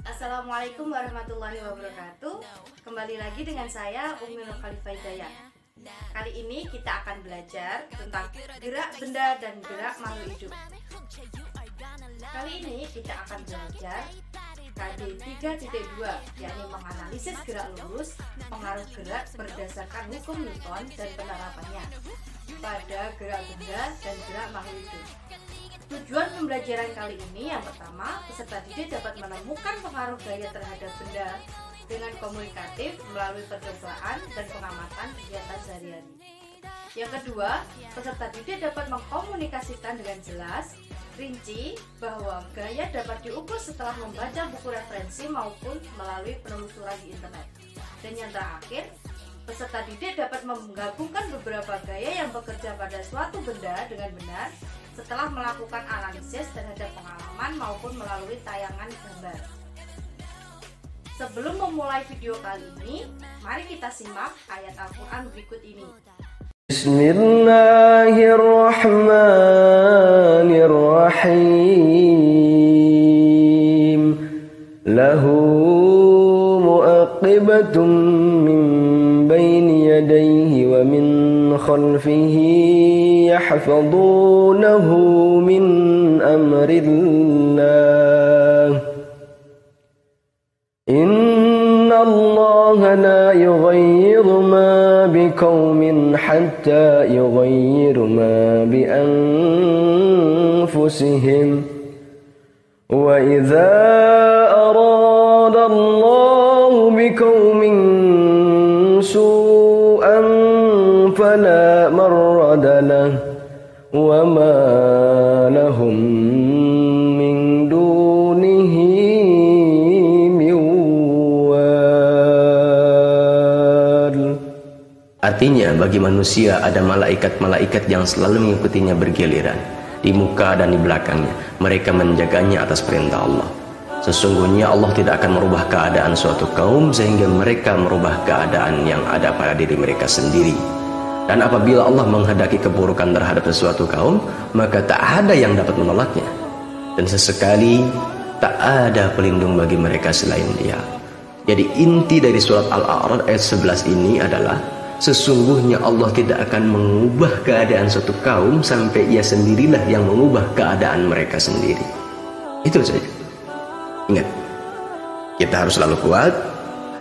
Assalamualaikum warahmatullahi wabarakatuh. Kembali lagi dengan saya Umi Nur Khalifah Hidayat. Kali ini kita akan belajar tentang gerak benda dan gerak makhluk hidup. Kali ini kita akan belajar KD 3.2, yakni menganalisis gerak lurus, pengaruh gerak berdasarkan hukum Newton dan penerapannya pada gerak benda dan gerak makhluk hidup. Tujuan pembelajaran kali ini yang pertama, peserta didik dapat menemukan pengaruh gaya terhadap benda dengan komunikatif melalui percobaan dan pengamatan kegiatan sehari-hari. Yang kedua, peserta didik dapat mengkomunikasikan dengan jelas, rinci, bahwa gaya dapat diukur setelah membaca buku referensi maupun melalui penelusuran di internet. Dan yang terakhir, peserta didik dapat menggabungkan beberapa gaya yang bekerja pada suatu benda dengan benar setelah melakukan analisis terhadap pengalaman maupun melalui tayangan gambar. Sebelum memulai video kali ini, mari kita simak ayat Al-Quran berikut ini. Bismillahirrahmanirrahim. Lahu mu'aqibatun min bayni yadayhi wa min khalfihi yahfazunahu min amrillah. Inna Allah la yughayyiru ma biqaumin hatta yughayyiru ma bi anfusihim. Wa idza arada Allah biqaumin su'an fala marrada lahu wa ma lahum min dunihi min wal. Artinya bagi manusia ada malaikat-malaikat yang selalu mengikutinya bergiliran di muka dan di belakangnya. Mereka menjaganya atas perintah Allah. Sesungguhnya Allah tidak akan merubah keadaan suatu kaum sehingga mereka merubah keadaan yang ada pada diri mereka sendiri. Dan apabila Allah menghendaki keburukan terhadap sesuatu kaum, maka tak ada yang dapat menolaknya. Dan sesekali tak ada pelindung bagi mereka selain Dia. Jadi inti dari surat Al-A'raf ayat 11 ini adalah sesungguhnya Allah tidak akan mengubah keadaan suatu kaum sampai Ia sendirilah yang mengubah keadaan mereka sendiri. Itu saja. Ingat, kita harus selalu kuat,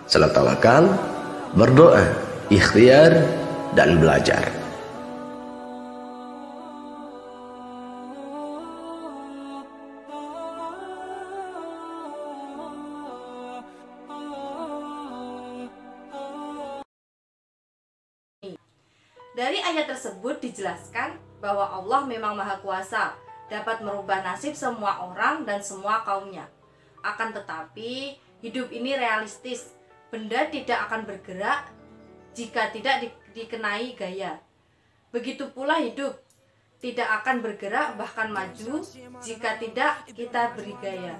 selalu tawakal, berdoa, ikhtiar, dan belajar. Dari ayat tersebut dijelaskan bahwa Allah memang Maha Kuasa, dapat merubah nasib semua orang dan semua kaumnya. Akan tetapi, hidup ini realistis. Benda tidak akan bergerak jika tidak dikenai gaya. Begitu pula hidup tidak akan bergerak bahkan maju jika tidak kita beri gaya.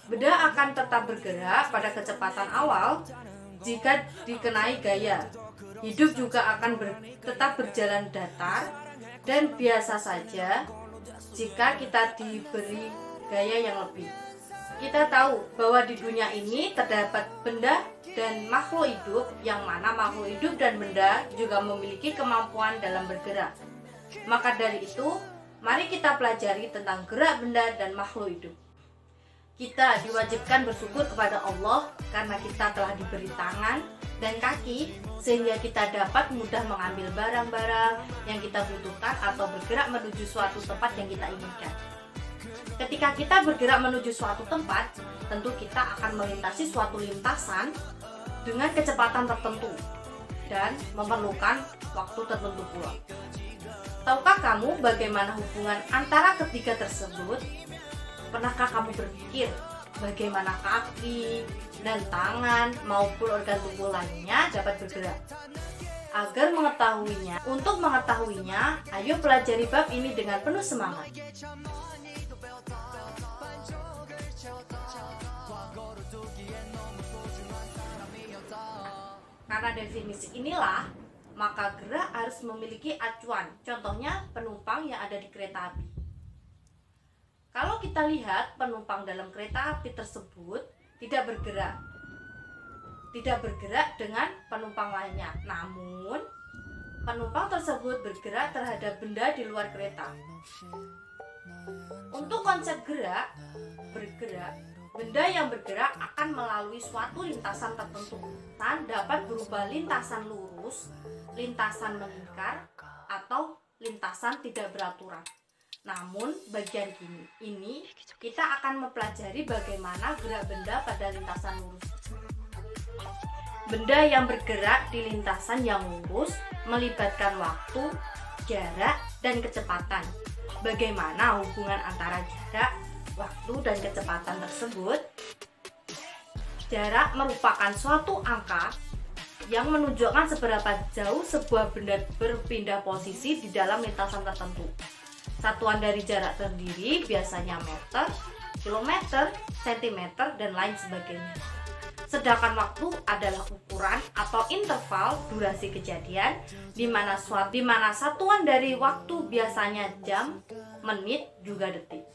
Benda akan tetap bergerak pada kecepatan awal jika dikenai gaya. Hidup juga akan tetap berjalan datar dan biasa saja jika kita diberi gaya yang lebih. Kita tahu bahwa di dunia ini terdapat benda dan makhluk hidup, yang mana makhluk hidup dan benda juga memiliki kemampuan dalam bergerak. Maka dari itu, mari kita pelajari tentang gerak benda dan makhluk hidup. Kita diwajibkan bersyukur kepada Allah karena kita telah diberi tangan dan kaki sehingga kita dapat mudah mengambil barang-barang yang kita butuhkan atau bergerak menuju suatu tempat yang kita inginkan. Ketika kita bergerak menuju suatu tempat, tentu kita akan melintasi suatu lintasan dengan kecepatan tertentu dan memerlukan waktu tertentu pula. Tahukah kamu bagaimana hubungan antara ketiga tersebut? Pernahkah kamu berpikir bagaimana kaki dan tangan maupun organ tubuh lainnya dapat bergerak? Untuk mengetahuinya, ayo pelajari bab ini dengan penuh semangat. Karena definisi inilah, maka gerak harus memiliki acuan. Contohnya penumpang yang ada di kereta api. Kalau kita lihat penumpang dalam kereta api tersebut tidak bergerak dengan penumpang lainnya. Namun, penumpang tersebut bergerak terhadap benda di luar kereta. Untuk konsep bergerak, benda yang bergerak akan melalui suatu lintasan tertentu dan dapat berupa lintasan lurus, lintasan melingkar, atau lintasan tidak beraturan. Namun, bagian ini kita akan mempelajari bagaimana gerak benda pada lintasan lurus. Benda yang bergerak di lintasan yang lurus melibatkan waktu, jarak, dan kecepatan. Bagaimana hubungan antara jarak, waktu, dan kecepatan tersebut? Jarak merupakan suatu angka yang menunjukkan seberapa jauh sebuah benda berpindah posisi di dalam lintasan tertentu. Satuan dari jarak terdiri biasanya meter, kilometer, sentimeter, dan lain sebagainya. Sedangkan waktu adalah ukuran atau interval durasi kejadian di mana satuan dari waktu biasanya jam, menit, juga detik.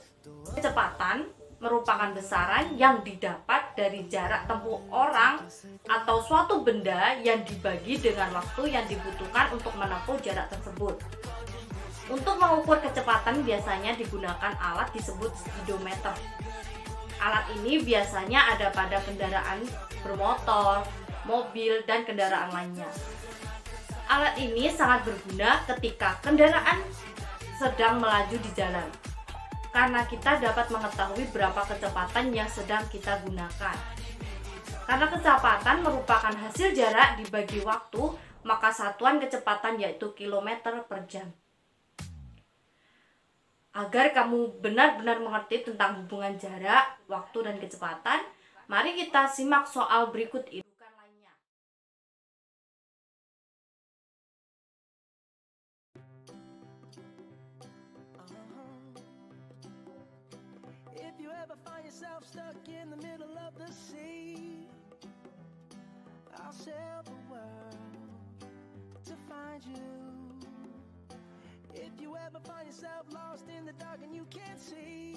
Kecepatan merupakan besaran yang didapat dari jarak tempuh orang atau suatu benda yang dibagi dengan waktu yang dibutuhkan untuk menempuh jarak tersebut. Untuk mengukur kecepatan biasanya digunakan alat disebut speedometer. Alat ini biasanya ada pada kendaraan bermotor, mobil, dan kendaraan lainnya. Alat ini sangat berguna ketika kendaraan sedang melaju di jalan, karena kita dapat mengetahui berapa kecepatan yang sedang kita gunakan. Karena kecepatan merupakan hasil jarak dibagi waktu, maka satuan kecepatan yaitu kilometer per jam. Agar kamu benar-benar mengerti tentang hubungan jarak, waktu, dan kecepatan, mari kita simak soal berikut ini. If you ever find yourself stuck in the middle of the sea, I'll sail the world to find you. If you ever find yourself lost in the dark and you can't see,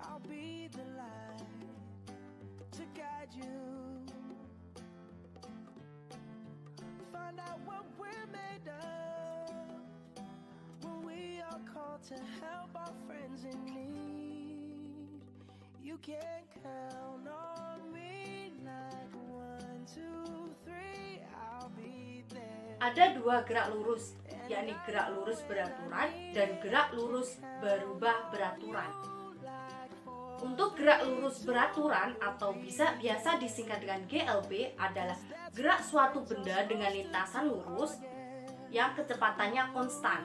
I'll be the light to guide you. Find out what we're made of when we are called to help our friends in need. You can count on me like 1, 2, 3, I'll be there. Ada dua gerak lurus, yakni gerak lurus beraturan dan gerak lurus berubah beraturan. Untuk gerak lurus beraturan atau biasa disingkat dengan GLB adalah gerak suatu benda dengan lintasan lurus yang kecepatannya konstan.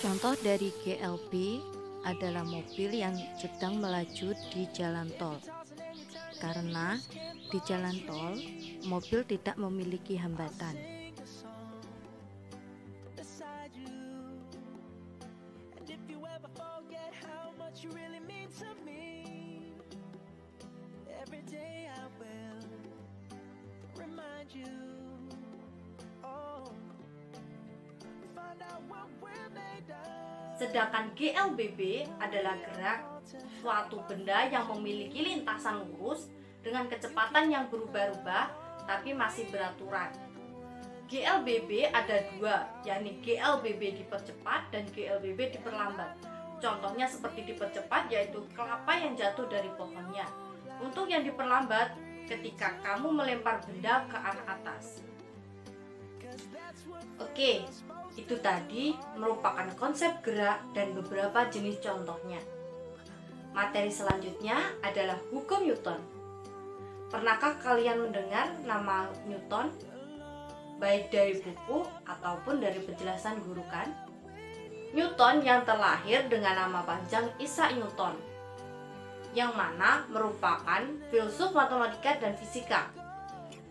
Contoh dari GLB adalah mobil yang sedang melaju di jalan tol. Karena di jalan tol, mobil tidak memiliki hambatan. Sedangkan GLBB adalah gerak suatu benda yang memiliki lintasan lurus dengan kecepatan yang berubah-ubah tapi masih beraturan. GLBB ada dua, yakni GLBB dipercepat dan GLBB diperlambat. Contohnya seperti dipercepat yaitu kelapa yang jatuh dari pohonnya. Untuk yang diperlambat ketika kamu melempar benda ke arah atas. Oke, itu tadi merupakan konsep gerak dan beberapa jenis contohnya. Materi selanjutnya adalah hukum Newton. Pernahkah kalian mendengar nama Newton? Baik dari buku ataupun dari penjelasan guru kan? Newton yang terlahir dengan nama panjang Isaac Newton, yang mana merupakan filsuf matematika dan fisika.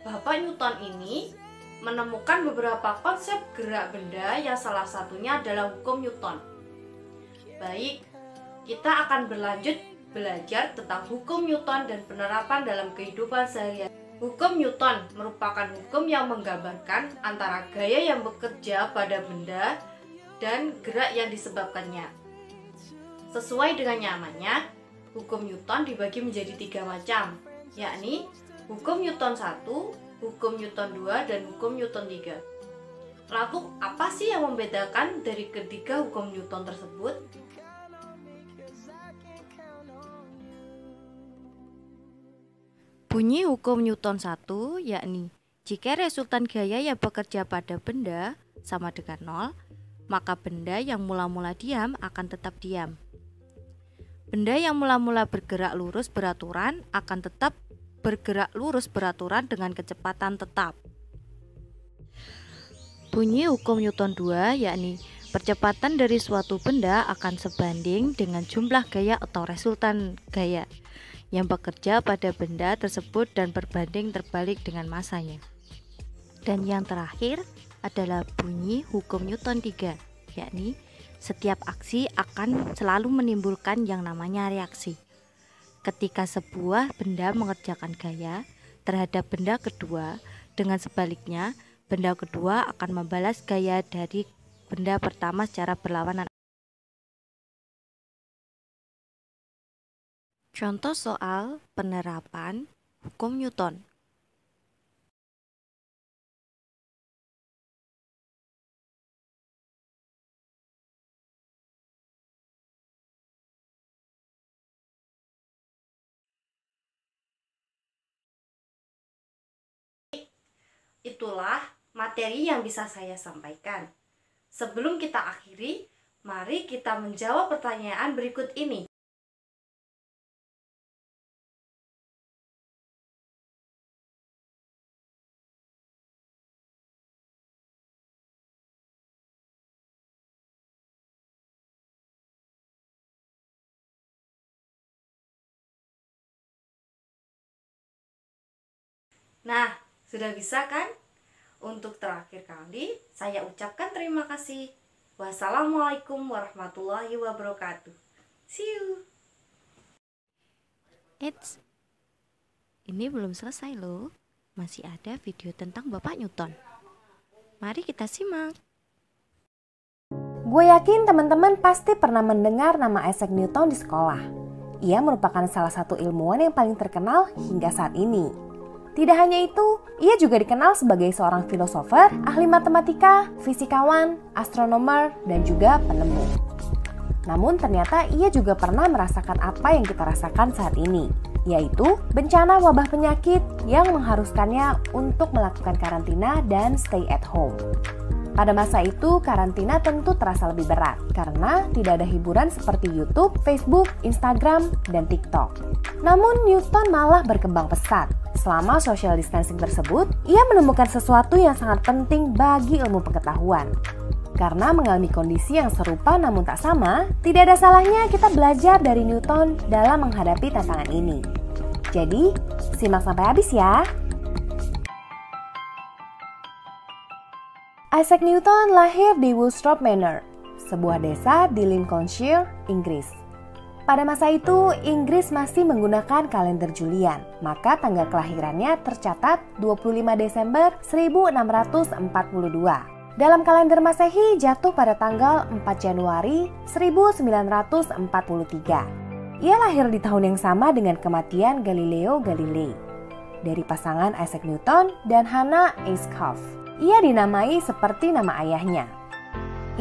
Bapak Newton ini menemukan beberapa konsep gerak benda yang salah satunya adalah hukum Newton. Baik, kita akan berlanjut belajar tentang hukum Newton dan penerapan dalam kehidupan sehari-hari. Hukum Newton merupakan hukum yang menggambarkan antara gaya yang bekerja pada benda dan gerak yang disebabkannya. Sesuai dengan nyamannya, hukum Newton dibagi menjadi 3 macam, yakni hukum Newton 1, hukum Newton 2, dan hukum Newton 3. Lalu, apa sih yang membedakan dari ketiga hukum Newton tersebut? Bunyi hukum Newton 1 yakni jika resultan gaya yang bekerja pada benda sama dengan 0, maka benda yang mula-mula diam akan tetap diam. Benda yang mula-mula bergerak lurus beraturan akan tetap bergerak lurus beraturan dengan kecepatan tetap. Bunyi hukum Newton 2 yakni percepatan dari suatu benda akan sebanding dengan jumlah gaya atau resultan gaya yang bekerja pada benda tersebut dan berbanding terbalik dengan masanya. Dan yang terakhir adalah bunyi hukum Newton 3, yakni setiap aksi akan selalu menimbulkan yang namanya reaksi. Ketika sebuah benda mengerjakan gaya terhadap benda kedua, dengan sebaliknya, benda kedua akan membalas gaya dari benda pertama secara berlawanan. Contoh soal penerapan hukum Newton. Itulah materi yang bisa saya sampaikan. Sebelum kita akhiri, mari kita menjawab pertanyaan berikut ini. Nah, sudah bisa kan? Untuk terakhir kali, saya ucapkan terima kasih. Wassalamualaikum warahmatullahi wabarakatuh. See you. Eits, ini belum selesai loh. Masih ada video tentang Bapak Newton. Mari kita simak. Gue yakin teman-teman pasti pernah mendengar nama Isaac Newton di sekolah. Ia merupakan salah satu ilmuwan yang paling terkenal hingga saat ini. Tidak hanya itu, ia juga dikenal sebagai seorang filosofer, ahli matematika, fisikawan, astronomer, dan juga penemu. Namun ternyata ia juga pernah merasakan apa yang kita rasakan saat ini, yaitu bencana wabah penyakit yang mengharuskannya untuk melakukan karantina dan stay at home. Pada masa itu, karantina tentu terasa lebih berat karena tidak ada hiburan seperti YouTube, Facebook, Instagram, dan TikTok. Namun Newton malah berkembang pesat. Selama social distancing tersebut, ia menemukan sesuatu yang sangat penting bagi ilmu pengetahuan. Karena mengalami kondisi yang serupa namun tak sama, tidak ada salahnya kita belajar dari Newton dalam menghadapi tantangan ini. Jadi, simak sampai habis ya. Isaac Newton lahir di Woolsthorpe Manor, sebuah desa di Lincolnshire, Inggris. Pada masa itu, Inggris masih menggunakan kalender Julian, maka tanggal kelahirannya tercatat 25 Desember 1642. Dalam kalender Masehi jatuh pada tanggal 4 Januari 1943. Ia lahir di tahun yang sama dengan kematian Galileo Galilei. Dari pasangan Isaac Newton dan Hannah Ayscough. Ia dinamai seperti nama ayahnya.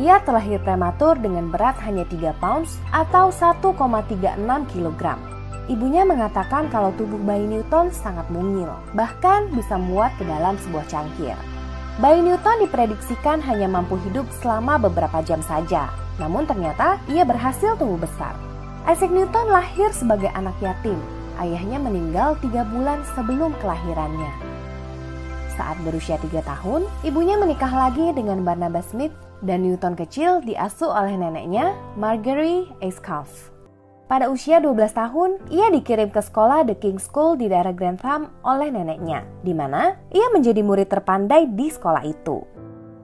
Ia terlahir prematur dengan berat hanya 3 pounds atau 1,36 kg. Ibunya mengatakan kalau tubuh bayi Newton sangat mungil, bahkan bisa muat ke dalam sebuah cangkir. Bayi Newton diprediksikan hanya mampu hidup selama beberapa jam saja, namun ternyata ia berhasil tumbuh besar. Isaac Newton lahir sebagai anak yatim. Ayahnya meninggal 3 bulan sebelum kelahirannya. Saat berusia 3 tahun, ibunya menikah lagi dengan Barnabas Smith dan Newton kecil diasuh oleh neneknya, Margery Ayscough. Pada usia 12 tahun, ia dikirim ke sekolah The King's School di daerah Grantham oleh neneknya, di mana ia menjadi murid terpandai di sekolah itu.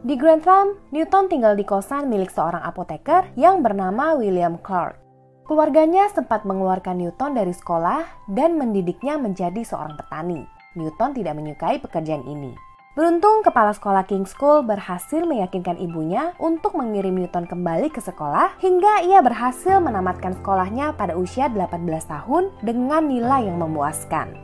Di Grantham, Newton tinggal di kosan milik seorang apoteker yang bernama William Clark. Keluarganya sempat mengeluarkan Newton dari sekolah dan mendidiknya menjadi seorang petani. Newton tidak menyukai pekerjaan ini. Beruntung kepala sekolah King's School berhasil meyakinkan ibunya untuk mengirim Newton kembali ke sekolah hingga ia berhasil menamatkan sekolahnya pada usia 18 tahun dengan nilai yang memuaskan.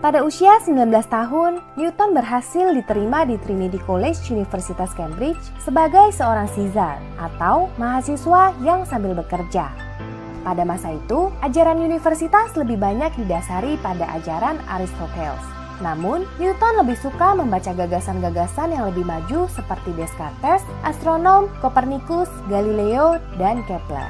Pada usia 19 tahun, Newton berhasil diterima di Trinity College Universitas Cambridge sebagai seorang Caesar atau mahasiswa yang sambil bekerja. Pada masa itu, ajaran universitas lebih banyak didasari pada ajaran Aristoteles. Namun, Newton lebih suka membaca gagasan-gagasan yang lebih maju seperti Descartes, astronom, Copernicus, Galileo, dan Kepler.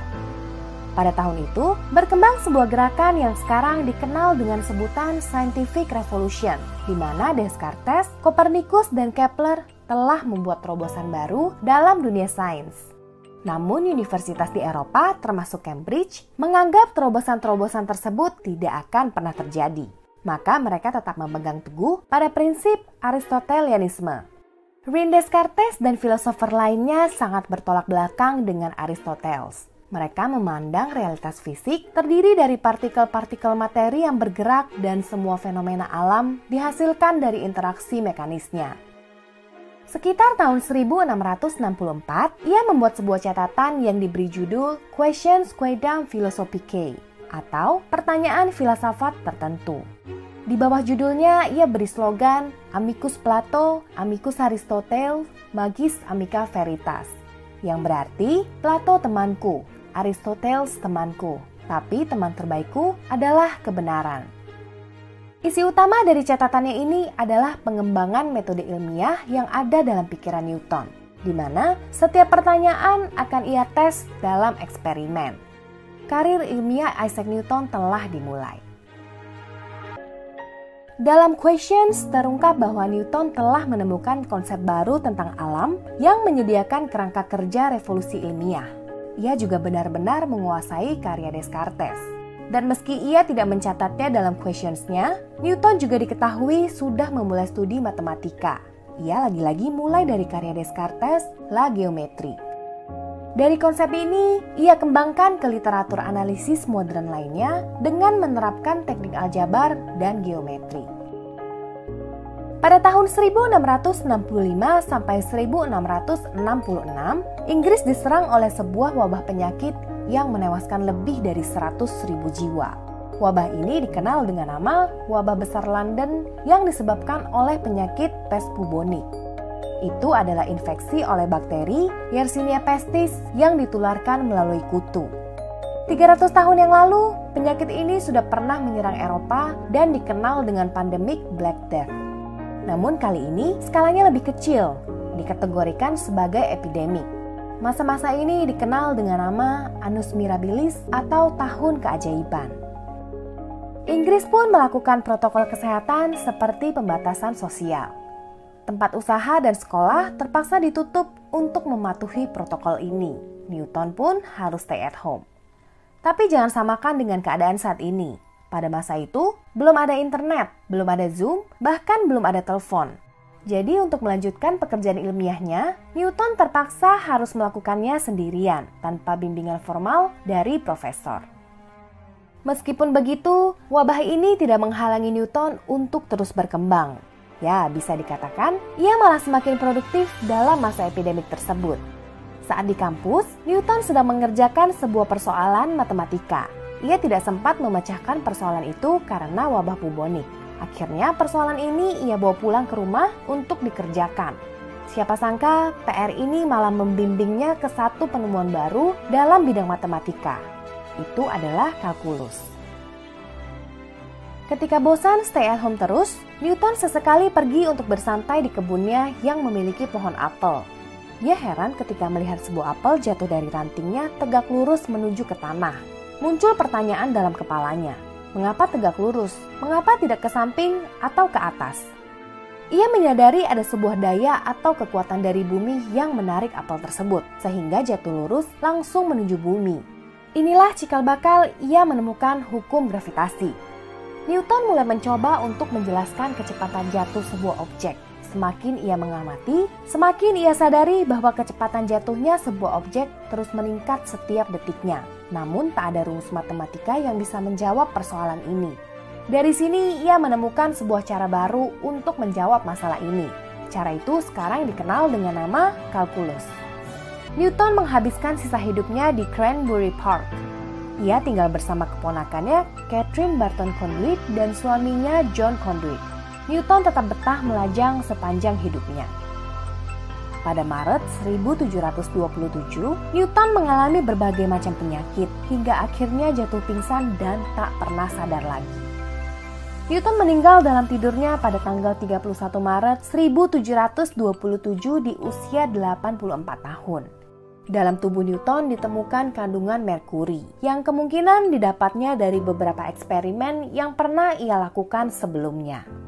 Pada tahun itu, berkembang sebuah gerakan yang sekarang dikenal dengan sebutan Scientific Revolution, di mana Descartes, Copernicus, dan Kepler telah membuat terobosan baru dalam dunia sains. Namun, universitas di Eropa, termasuk Cambridge, menganggap terobosan-terobosan tersebut tidak akan pernah terjadi. Maka mereka tetap memegang teguh pada prinsip Aristotelianisme. René Descartes dan filosofer lainnya sangat bertolak belakang dengan Aristoteles. Mereka memandang realitas fisik terdiri dari partikel-partikel materi yang bergerak dan semua fenomena alam dihasilkan dari interaksi mekanisnya. Sekitar tahun 1664, ia membuat sebuah catatan yang diberi judul Questions Quaedam Philosophicae atau pertanyaan filsafat tertentu. Di bawah judulnya, ia beri slogan Amicus Plato, Amicus Aristoteles, Magis Amica Veritas, yang berarti Plato temanku, Aristoteles temanku, tapi teman terbaikku adalah kebenaran. Isi utama dari catatannya ini adalah pengembangan metode ilmiah yang ada dalam pikiran Newton, di mana setiap pertanyaan akan ia tes dalam eksperimen. Karir ilmiah Isaac Newton telah dimulai. Dalam Questions terungkap bahwa Newton telah menemukan konsep baru tentang alam yang menyediakan kerangka kerja revolusi ilmiah. Ia juga benar-benar menguasai karya Descartes. Dan meski ia tidak mencatatnya dalam Questions-nya, Newton juga diketahui sudah memulai studi matematika. Ia lagi-lagi mulai dari karya Descartes, La Geometrie. Dari konsep ini, ia kembangkan ke literatur analisis modern lainnya dengan menerapkan teknik aljabar dan geometri. Pada tahun 1665 sampai 1666, Inggris diserang oleh sebuah wabah penyakit yang menewaskan lebih dari 100.000 jiwa. Wabah ini dikenal dengan nama wabah besar London yang disebabkan oleh penyakit pes bubonik. Itu adalah infeksi oleh bakteri Yersinia pestis yang ditularkan melalui kutu. 300 tahun yang lalu, penyakit ini sudah pernah menyerang Eropa dan dikenal dengan pandemik Black Death. Namun kali ini skalanya lebih kecil, dikategorikan sebagai epidemik. Masa-masa ini dikenal dengan nama Annus Mirabilis atau Tahun Keajaiban. Inggris pun melakukan protokol kesehatan seperti pembatasan sosial. Tempat usaha dan sekolah terpaksa ditutup untuk mematuhi protokol ini. Newton pun harus stay at home. Tapi jangan samakan dengan keadaan saat ini. Pada masa itu, belum ada internet, belum ada Zoom, bahkan belum ada telepon. Jadi untuk melanjutkan pekerjaan ilmiahnya, Newton terpaksa harus melakukannya sendirian, tanpa bimbingan formal dari profesor. Meskipun begitu, wabah ini tidak menghalangi Newton untuk terus berkembang. Ya, bisa dikatakan ia malah semakin produktif dalam masa epidemik tersebut. Saat di kampus, Newton sedang mengerjakan sebuah persoalan matematika. Ia tidak sempat memecahkan persoalan itu karena wabah bubonik. Akhirnya persoalan ini ia bawa pulang ke rumah untuk dikerjakan. Siapa sangka PR ini malah membimbingnya ke satu penemuan baru dalam bidang matematika. Itu adalah kalkulus. Ketika bosan stay at home terus, Newton sesekali pergi untuk bersantai di kebunnya yang memiliki pohon apel. Dia heran ketika melihat sebuah apel jatuh dari rantingnya tegak lurus menuju ke tanah. Muncul pertanyaan dalam kepalanya, mengapa tegak lurus? Mengapa tidak ke samping atau ke atas? Ia menyadari ada sebuah daya atau kekuatan dari bumi yang menarik apel tersebut, sehingga jatuh lurus langsung menuju bumi. Inilah cikal bakal ia menemukan hukum gravitasi. Newton mulai mencoba untuk menjelaskan kecepatan jatuh sebuah objek. Semakin ia mengamati, semakin ia sadari bahwa kecepatan jatuhnya sebuah objek terus meningkat setiap detiknya. Namun tak ada rumus matematika yang bisa menjawab persoalan ini. Dari sini ia menemukan sebuah cara baru untuk menjawab masalah ini. Cara itu sekarang dikenal dengan nama kalkulus. Newton menghabiskan sisa hidupnya di Cranberry Park. Ia tinggal bersama keponakannya Catherine Barton Conduit dan suaminya John Conduit. Newton tetap betah melajang sepanjang hidupnya. Pada Maret 1727, Newton mengalami berbagai macam penyakit hingga akhirnya jatuh pingsan dan tak pernah sadar lagi. Newton meninggal dalam tidurnya pada tanggal 31 Maret 1727 di usia 84 tahun. Dalam tubuh Newton ditemukan kandungan merkuri yang kemungkinan didapatnya dari beberapa eksperimen yang pernah ia lakukan sebelumnya.